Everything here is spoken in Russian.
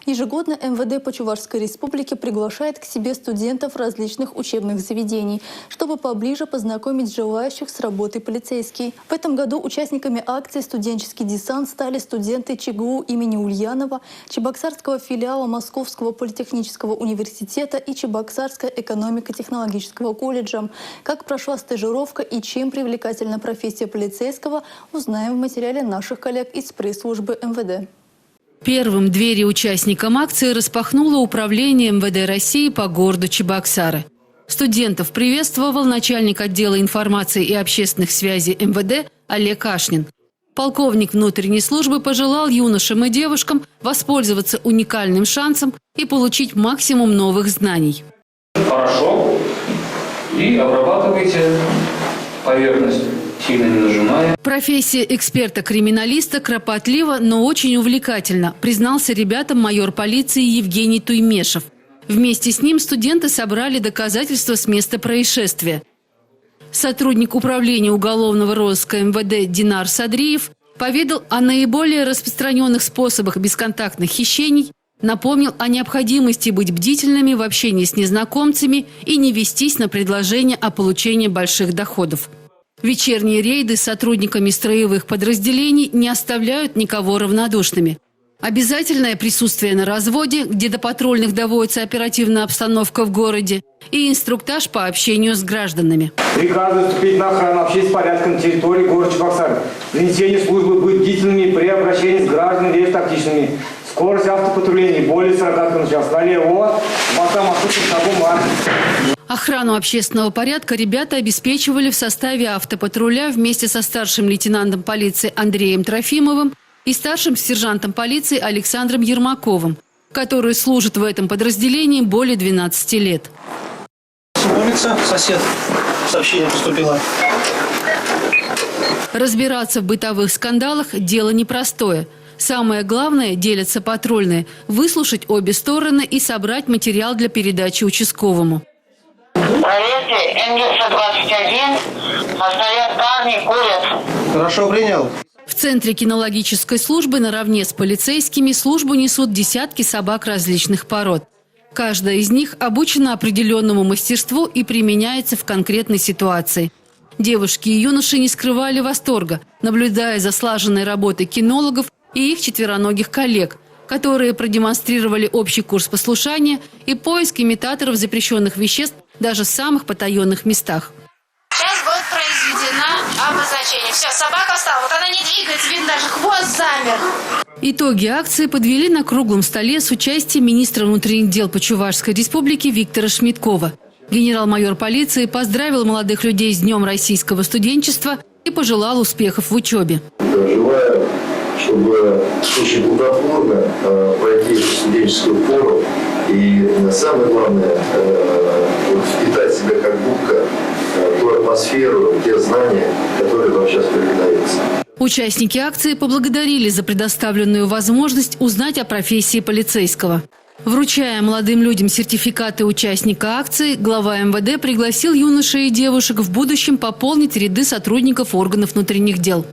Ежегодно МВД по Чувашской республике приглашает к себе студентов различных учебных заведений, чтобы поближе познакомить желающих с работой полицейских. В этом году участниками акции «Студенческий десант» стали студенты ЧГУ имени Ульянова, Чебоксарского филиала Московского политехнического университета и Чебоксарского экономико-технологического колледжа. Как прошла стажировка и чем привлекательна профессия полицейского, узнаем в материале наших коллег из пресс-службы МВД. Первым двери участникам акции распахнуло Управление МВД России по городу Чебоксары. Студентов приветствовал начальник отдела информации и общественных связей МВД Олег Ашнин. Полковник внутренней службы пожелал юношам и девушкам воспользоваться уникальным шансом и получить максимум новых знаний. Хорошо. И обрабатывайте поверхность, сильно не нажимая. Профессия эксперта-криминалиста кропотлива, но очень увлекательна, признался ребятам майор полиции Евгений Туймешев. Вместе с ним студенты собрали доказательства с места происшествия. Сотрудник управления уголовного розыска МВД Динар Садриев поведал о наиболее распространенных способах бесконтактных хищений, напомнил о необходимости быть бдительными в общении с незнакомцами и не вестись на предложение о получении больших доходов. Вечерние рейды с сотрудниками строевых подразделений не оставляют никого равнодушными. Обязательное присутствие на разводе, где до патрульных доводится оперативная обстановка в городе, и инструктаж по общению с гражданами. Приказываю вступить на охрану общественного порядка на территории города Чебоксары. При несении службы быть бдительными при обращении с гражданами и тактичными. Скорость автопатруления не более 40 км в час. Налево, бокам маршрутных шагом марш. Охрану общественного порядка ребята обеспечивали в составе автопатруля вместе со старшим лейтенантом полиции Андреем Трофимовым и старшим сержантом полиции Александром Ермаковым, который служит в этом подразделении более 12 лет. Улица, сосед, сообщение поступило. Разбираться в бытовых скандалах – дело непростое. Самое главное, делятся патрульные, выслушать обе стороны и собрать материал для передачи участковому. Проверьте, Н-121, стоят парни, курят. Хорошо, принял. В центре кинологической службы наравне с полицейскими службу несут десятки собак различных пород. Каждая из них обучена определенному мастерству и применяется в конкретной ситуации. Девушки и юноши не скрывали восторга, наблюдая за слаженной работой кинологов и их четвероногих коллег, которые продемонстрировали общий курс послушания и поиск имитаторов запрещенных веществ даже в самых потаенных местах. Сейчас будет произведено обозначение. Все, собака встала. Вот она не двигается, видно, даже хвост замер. Итоги акции подвели на круглом столе с участием министра внутренних дел по Чувашской республике Виктора Шмиткова. Генерал-майор полиции поздравил молодых людей с Днем российского студенчества и пожелал успехов в учебе. Желаю, чтобы очень плодотворно пройти студенческую пору и, самое главное, впитать в себя как губка ту атмосферу, те знания, которые вам сейчас передаются. Участники акции поблагодарили за предоставленную возможность узнать о профессии полицейского. Вручая молодым людям сертификаты участника акции, глава МВД пригласил юношей и девушек в будущем пополнить ряды сотрудников органов внутренних дел.